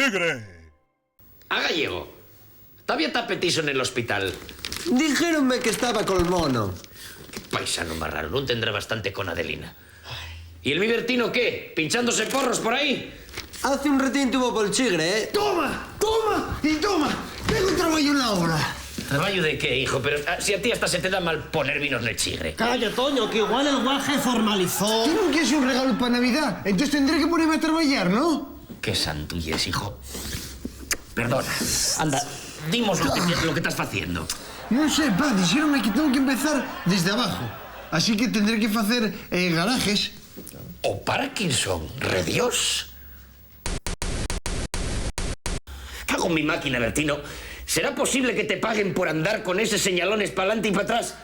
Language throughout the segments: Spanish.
chigre. A Gallego, todavía está petiso en el hospital. Dijéronme que estaba col mono. Qué paisano más raro, non tendrá bastante con Adelina. ¿Y el mi Bertino qué? ¿Pinchándose porros por ahí? Hace un ratín tuvo pol chigre, ¿eh? Toma, toma y toma. Tengo un trabajo en la obra. ¿Trabajo de qué, hijo? Pero si a ti hasta se te da mal poner vinos en el chigre. Calla, Toño, que igual el guaje formalizó. Tú no quieres un regalo para Navidad, entonces tendré que ponerme a trabajar, ¿no? Qué santuyes, hijo. Perdona. Anda, dimos lo que estás haciendo. No sé, pa, dijeronme que tengo que empezar desde abajo. Así que tendré que hacer garajes. ¿O Parkinson? ¿Redios? Cago en mi máquina, Bertino. ¿Será posible que te paguen por andar con esos señalones para adelante y para atrás?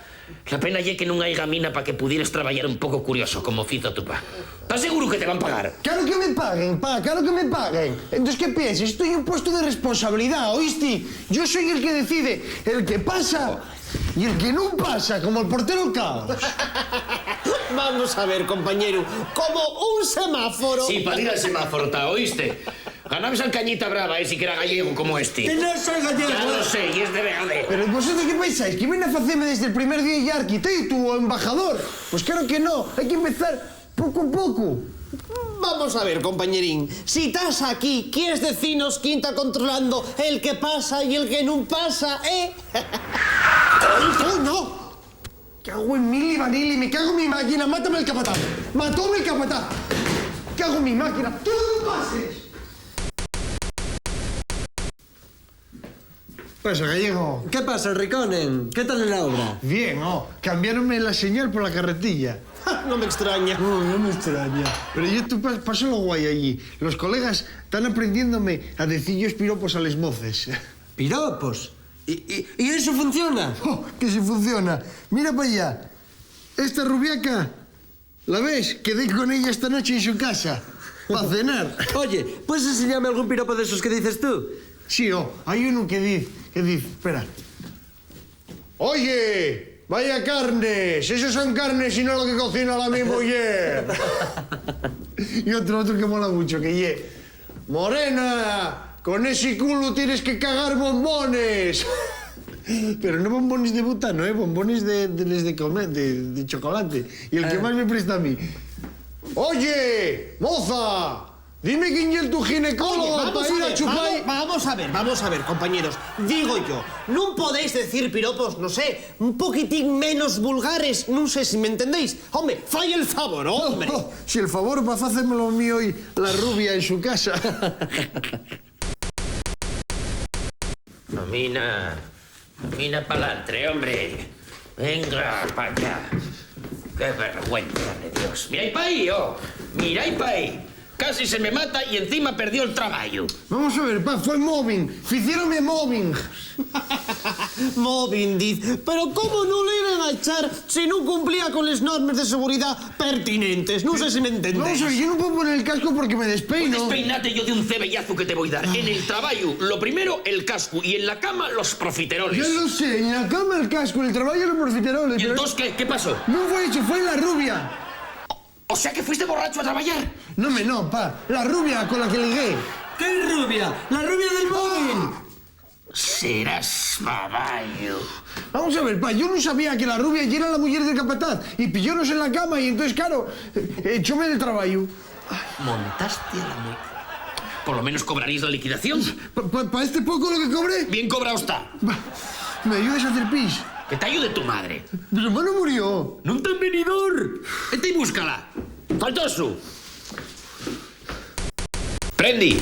La pena es que no hay gamina para que pudieras trabajar un poco curioso, como hizo tu pa. ¿Estás seguro que te van a pagar? Claro que me paguen, pa, claro que me paguen. Entonces, ¿qué piensas? Estoy en un puesto de responsabilidad, ¿oíste? Yo soy el que decide, el que pasa y el que no pasa, como el portero Caos. Vamos a ver, compañero, como un semáforo. Sí, para ir al semáforo, ¿ta oíste? Ganabas al cañita brava, si que era gallego como este. Que no soy gallego. Ya lo sé, y es de Vegadeo. Pero vosotros qué pensáis, que viene a hacerme desde el primer día ya arquitecto o embajador. Pues claro que no, hay que empezar poco a poco. Vamos a ver, compañerín. Si estás aquí, ¿quieres decirnos quién está controlando el que pasa y el que no pasa, eh? ¡Oh, no! Cago en mil y vanilli, me cago en mi máquina, mátame el capataz. Matóme el capataz. Cago en mi máquina, tú no pases. Pasa, Gallego. ¿Qué pasa, Riconen? ¿Qué tal en la obra? Bien, cambiaronme la señal por la carretilla. No me extraña. No me extraña. Pero yo tú pasó lo guay allí. Los colegas están aprendiéndome a decir piropos a les moces. ¿Piropos? ¿Y eso funciona? Oh, que si funciona. Mira para allá. Esta rubiaca, ¿la ves? Quedé con ella esta noche en su casa. Para cenar. Oye, ¿puedes enseñarme algún piropo de esos que dices tú? Sí, hay uno que dice, espera. Oye, vaya carnes, esos son carnes y no lo que cocina la mi mujer. Y otro que mola mucho, que ye. Morena, con ese culo tienes que cagar bombones. Pero no bombones de butano, bombones de comer, de chocolate. Y el que más me presta a mí. Oye, moza, dime quién es tu ginecólogo para ir a chupar. Vamos a ver, compañeros. Digo yo, ¿no podéis decir piropos, no sé, un poquitín menos vulgares? No sé si me entendéis. Hombre, falla el favor, hombre. Si el favor va a hacérmelo mío y la rubia en su casa. Camina pa'lante, hombre. Venga, para allá. Qué vergüenza de Dios. Mira pa' ahí, Mira pa' ahí. Casi se me mata y encima perdió el trabajo. Vamos a ver, pa, fue mobbing. Hicieronme mobbing. Mobbing, dice. Pero ¿cómo no le iban a echar si no cumplía con las normas de seguridad pertinentes? No sé si me entendéis. Vamos a ver, yo no puedo poner el casco porque me despeino. Despeinate yo de un cebellazo que te voy a dar. En el trabajo, lo primero, el casco. Y en la cama, los profiteroles. Yo lo sé, en la cama el casco, en el trabajo los profiteroles. ¿Y entonces qué? ¿Qué pasó? No fue eso, fue la rubia. O sea que fuiste borracho a trabajar. No, pa, la rubia con la que ligué. ¿Qué rubia? ¡La rubia del móvil! Serás baballo. Vamos a ver, pa, yo no sabía que la rubia ya era la mujer del capataz. Y pillónos en la cama y entonces, claro, echóme del trabajo. Montaste a la mujer. Por lo menos cobraréis la liquidación. ¿Pa este poco lo que cobré? Bien cobrado está. ¿Me ayudas a hacer pis? Que te ayude tu madre. Mi hermano murió. ¡No te han venidor! Vete y búscala. Faltoso. Prendi.